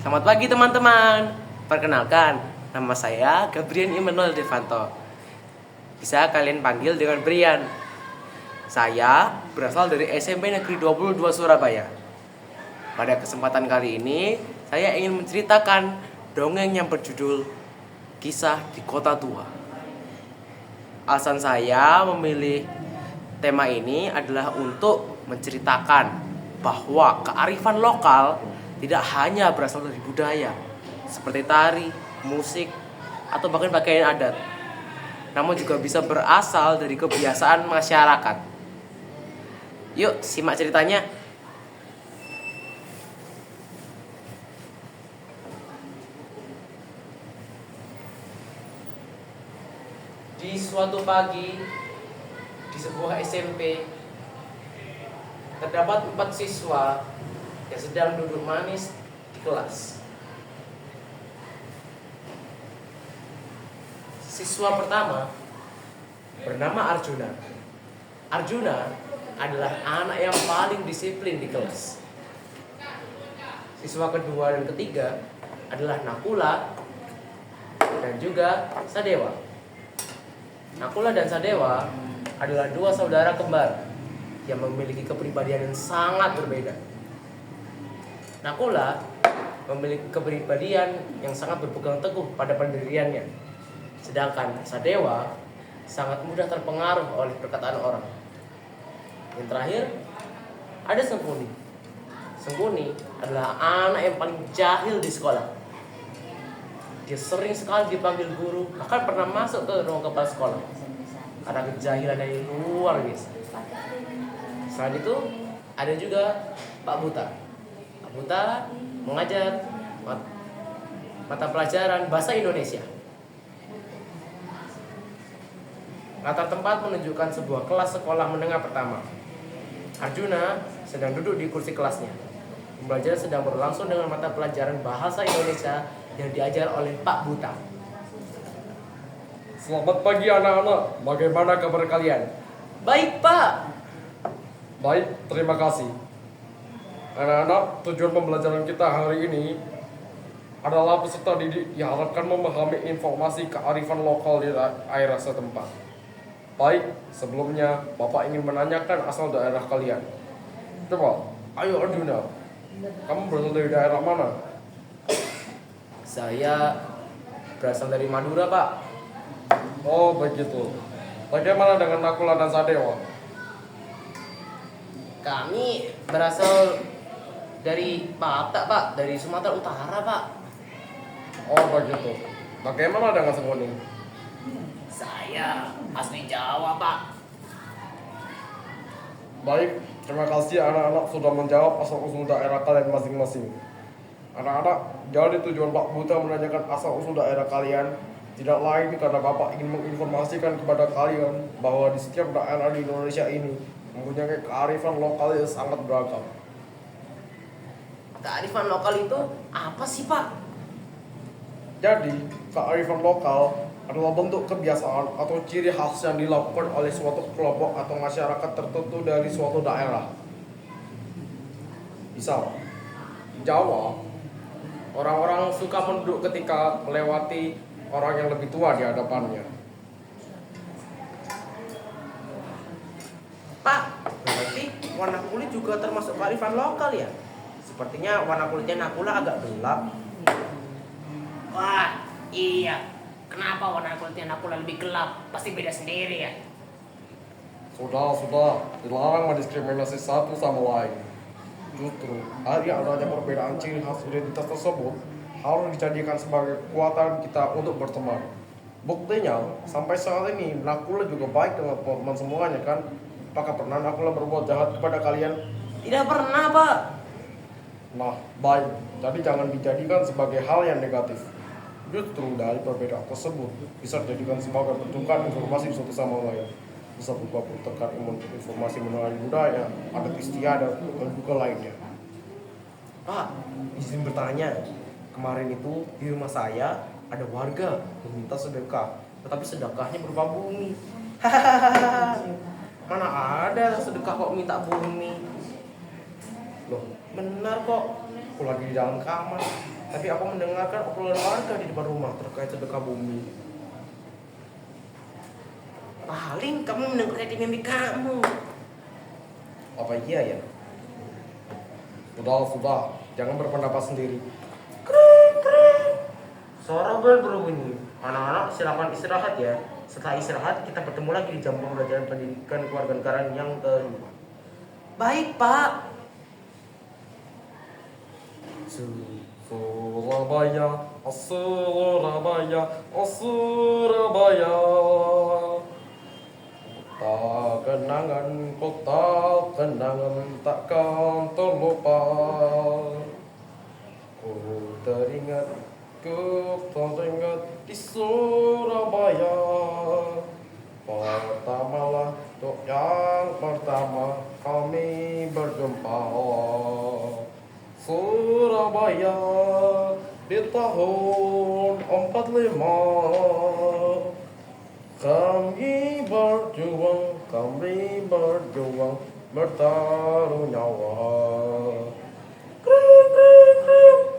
Selamat pagi teman-teman. Perkenalkan, nama saya Gabriel Immanuel Devanto. Bisa kalian panggil dengan Brian. Saya berasal dari SMP Negeri 22 Surabaya. Pada kesempatan kali ini, saya ingin menceritakan dongeng yang berjudul Kisah di Kota Tua. Alasan saya memilih tema ini adalah untuk menceritakan bahwa kearifan lokal tidak hanya berasal dari budaya seperti tari, musik, atau bahkan pakaian adat, namun juga bisa berasal dari kebiasaan masyarakat. Yuk, simak ceritanya. Di suatu pagi, di sebuah SMP, terdapat 4 siswa yang sedang duduk manis di kelas. Siswa pertama bernama Arjuna. Arjuna adalah anak yang paling disiplin di kelas. Siswa kedua dan ketiga adalah Nakula dan juga Sadewa. Nakula dan Sadewa adalah 2 saudara kembar yang memiliki kepribadian yang sangat berbeda. Nakula memiliki kepribadian yang sangat berpegang teguh pada pendiriannya, sedangkan Sadewa sangat mudah terpengaruh oleh perkataan orang. Yang terakhir, ada Sengkuni. Sengkuni adalah anak yang paling jahil di sekolah. Dia sering sekali dipanggil guru, bahkan pernah masuk ke ruang kepala sekolah karena kejahilan yang luar biasa. Selain itu, ada juga Pak Buta. Pak Buta mengajar mata pelajaran bahasa Indonesia. Latar tempat menunjukkan sebuah kelas sekolah menengah pertama. Arjuna sedang duduk di kursi kelasnya. Pembelajaran sedang berlangsung dengan mata pelajaran bahasa Indonesia yang diajar oleh Pak Buta. Selamat pagi anak-anak, bagaimana kabar kalian? Baik, Pak. Baik, terima kasih. Anak-anak, tujuan pembelajaran kita hari ini adalah peserta didik diharapkan memahami informasi kearifan lokal di daerah setempat. Baik, sebelumnya Bapak ingin menanyakan asal daerah kalian. Coba, ayo Arjuna, kamu berasal dari daerah mana? Saya berasal dari Madura, Pak. Oh begitu. Bagaimana dengan Nakula dan Sadewa? Kami berasal dari Batak, Pak, dari Sumatera Utara, Pak. Oh begitu. Bagaimana dengan Sengkuni? Saya asli Jawa, Pak. Baik, terima kasih anak-anak sudah menjawab asal-usul daerah kalian masing-masing. Anak-anak, jadi tujuan Pak Buta menanyakan asal-usul daerah kalian tidak lain karena Bapak ingin menginformasikan kepada kalian bahwa di setiap daerah di Indonesia ini mempunyai kearifan lokal yang sangat beragam. Kearifan lokal itu apa sih, Pak? Jadi, kearifan lokal adalah bentuk kebiasaan atau ciri khas yang dilakukan oleh suatu kelompok atau masyarakat tertentu dari suatu daerah. Misal, di Jawa, orang-orang suka menunduk ketika melewati orang yang lebih tua di hadapannya. Pak, berarti warna kulit juga termasuk kearifan lokal ya? Sepertinya warna kulitnya Nakula agak gelap. Wah, iya. Kenapa warna kulitnya Nakula lebih gelap? Pasti beda sendiri ya? Sudah, dilarang mendiskriminasi satu sama lain. Justru, hanya adanya perbedaan ciri khas identitas tersebut harus dijadikan sebagai kekuatan kita untuk berteman. Buktinya, sampai saat ini Nakula juga baik dengan teman semuanya kan? Apakah pernah Nakula berbuat jahat kepada kalian? Tidak pernah, Pak. Nah, baik. Jadi jangan dijadikan sebagai hal yang negatif. Justru dari perbedaan tersebut bisa dijadikan sebagai pertukaran informasi satu sama lain. Bisa berupa pertukaran informasi mengenai budaya, adat istiadat, dan juga lainnya. Pak, izin bertanya. Kemarin itu di rumah saya ada warga meminta sedekah, tetapi sedekahnya berupa bumi. Hahaha. Mana ada sedekah kok minta bumi? Loh, benar kok. Aku lagi di dalam kamar, tapi aku mendengarkan obrolan warga di depan rumah terkait sedekah bumi. Paling kamu mendengarkan di mimpi kamu. Apa iya ya? Sudah, jangan berpendapat sendiri. Suara bel berbunyi. Anak-anak silakan istirahat ya. Setelah istirahat kita bertemu lagi di jam pembelajaran pendidikan kewarganegaraan yang kelima. Baik, Pak. Surabaya, oh Surabaya, oh Surabaya. Kota kenangan takkan terlupa. Ku teringat di Surabaya. Pertamalah untuk yang pertama kami berjumpa. Surabaya di tahun 45. Kami berjuang, bertaruh nyawa.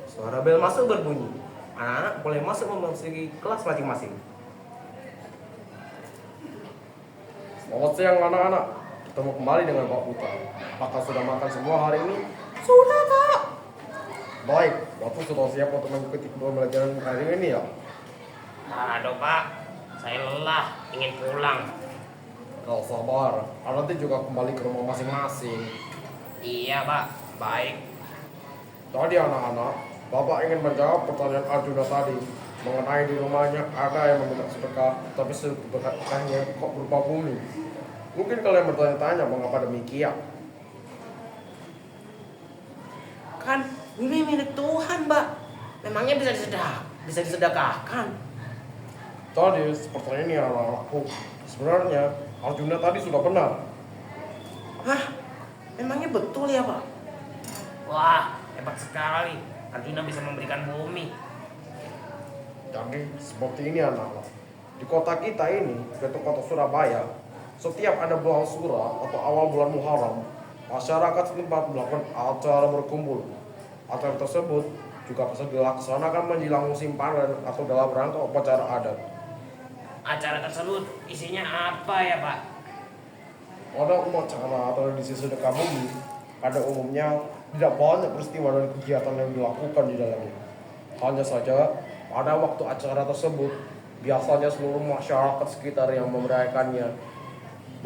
Suara bel masuk berbunyi. Anak-anak boleh masuk memasuki kelas masing-masing. Selamat siang anak-anak. Ketemu kembali dengan Pak Putra. Apakah sudah makan semua hari ini? Sudah, Pak. Baik, Bapak sudah siap untuk mengikuti pembelajaran hari ini ya? Aduh Pak, saya lelah, ingin pulang. Kalau sabar, nanti juga kembali ke rumah masing-masing. Iya Pak, baik. Tadi anak-anak, Bapak ingin menjawab pertanyaan Arjuna tadi mengenai di rumahnya ada yang meminta sedekah, tapi sedekahnya kok berupa bumi. Mungkin kalian bertanya-tanya mengapa demikian. Kan bumi milik Tuhan, Mbak. Memangnya bisa disedekahkan. Tadi seperti ini anak-anakku. Sebenarnya Arjuna tadi sudah benar. Hah? Memangnya betul ya, Pak? Wah, hebat sekali. Arjuna bisa memberikan bumi. Jadi seperti ini anak-anak. Di kota kita ini, yaitu kota Surabaya, setiap ada bulan Sura atau awal bulan Muharram, masyarakat setempat melakukan acara berkumpul. Acara tersebut juga bisa dilaksanakan menjelang musim panen atau dalam rangka upacara adat. Acara tersebut isinya apa ya Pak? Pada upacara atau tradisi sedekah bumi, pada umumnya tidak banyak peristiwa dan kegiatan yang dilakukan di dalamnya. Hanya saja pada waktu acara tersebut, biasanya seluruh masyarakat sekitar yang merayakannya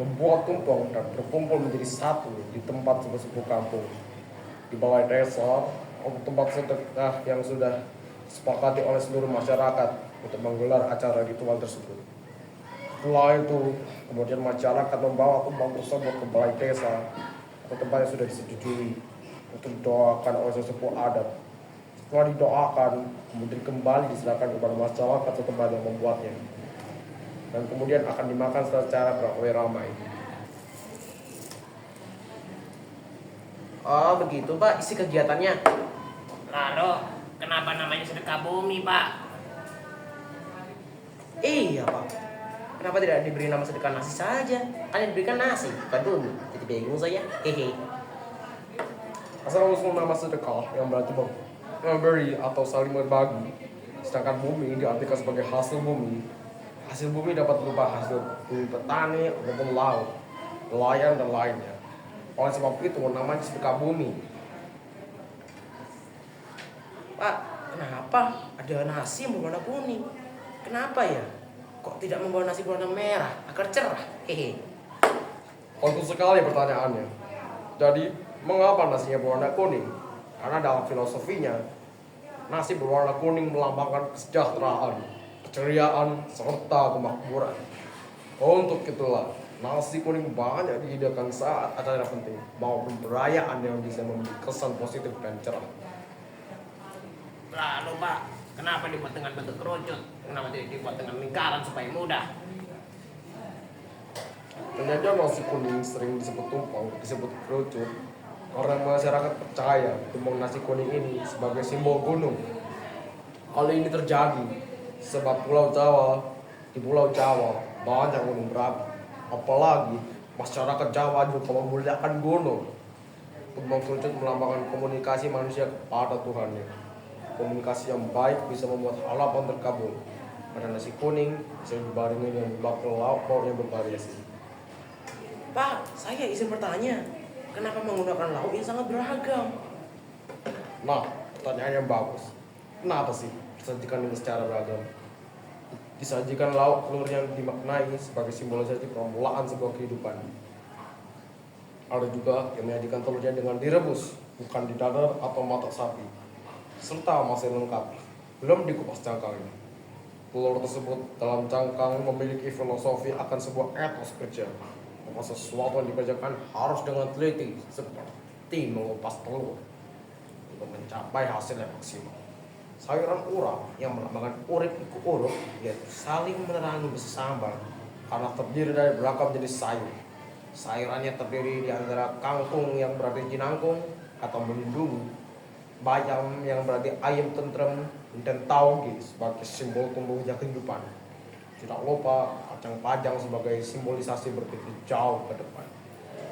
membuat tumpeng dan berkumpul menjadi satu di tempat sebuah kampung, di balai desa atau tempat sedekah yang sudah disepakati oleh seluruh masyarakat untuk menggelar acara ritual tersebut. Setelah itu, kemudian masyarakat membawa tumpeng tersebut ke balai desa atau tempat yang sudah disetujui untuk didoakan oleh sesepuh adat. Setelah didoakan, kemudian kembali diserahkan kepada masyarakat setempat yang membuatnya. Dan kemudian akan dimakan secara beramai-ramai. Oh, begitu, Pak, isi kegiatannya. Lalu, kenapa namanya sedekah bumi Pak? Iya, Pak. Kenapa tidak diberi nama sedekah nasi saja? Kan yang diberikan nasi, bukan bumi. Jadi bingung saya. Hehe. Asal-usul nama sedekah yang berarti memberi atau saling berbagi. Sedangkan bumi diartikan sebagai hasil bumi. Hasil bumi dapat berupa hasil bumi petani maupun laut, nelayan dan lainnya. Oleh sebab itu namanya sedekah bumi. Pak, kenapa ada nasi yang berwarna kuning? Kenapa ya? Kok tidak membawa nasi berwarna merah agar cerah? Hehe. Bagus sekali pertanyaannya. Jadi, mengapa nasinya berwarna kuning? Karena dalam filosofinya, nasi berwarna kuning melambangkan kesejahteraan, keceriaan, serta kemakmuran. Untuk itulah, nasi kuning banyak dihidangkan saat acara penting maupun perayaan yang bisa memberi kesan positif dan cerah. Lalu Pak, kenapa dibuat dengan bentuk kerucut? Kenapa tidak dibuat dengan lingkaran supaya mudah? Ternyata nasi kuning sering disebut tumpeng, disebut kerucut, karena masyarakat percaya tumpeng nasi kuning ini sebagai simbol gunung. Hal ini terjadi sebab di Pulau Jawa banyak gunung berapi. Apalagi masyarakat Jawa juga memuliakan gunung. Tumbang kerucut melambangkan komunikasi manusia kepada Tuhannya. Komunikasi yang baik bisa membuat harapan terkabul. Pada nasi kuning bisa dibarengi dengan bakal lauk pauk yang bervariasi. Pak, saya izin bertanya, kenapa menggunakan lauk yang sangat beragam? Nah, pertanyaan yang bagus. Kenapa sih disajikan dengan secara beragam? Disajikan lauk telur yang dimaknai sebagai simbolisasi permulaan sebuah kehidupan. Ada juga yang menyajikan telurnya dengan direbus, bukan didadar atau mata sapi, serta masih lengkap, belum dikupas cangkangnya. Telur tersebut dalam cangkang memiliki filosofi akan sebuah etos kerja, bahwa sesuatu yang dikerjakan harus dengan teliti, seperti mengupas telur untuk mencapai hasil yang maksimal. Sayuran urap yang melambangkan urip iku urup, yaitu saling menerangi bersama karena terdiri dari beragam jenis sayur. Sayurannya terdiri di antara kangkung yang berarti jinangkung atau melindungi, bayam yang berarti ayam tentrem, dan tauge sebagai simbol tumbuhnya kehidupan. Tidak lupa kacang panjang sebagai simbolisasi berpikir jauh ke depan.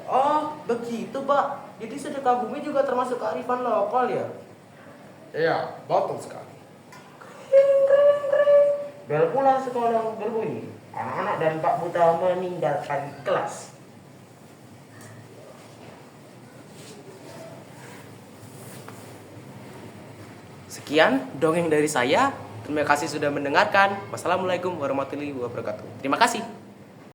Oh, begitu Pak. Jadi sedekah bumi juga termasuk kearifan lokal ya? Iya, betul sekali. Bel pula sekolah berbunyi. Anak-anak dan Pak Buta meninggalkan kelas. Sekian dongeng dari saya. Terima kasih sudah mendengarkan. Wassalamualaikum warahmatullahi wabarakatuh. Terima kasih.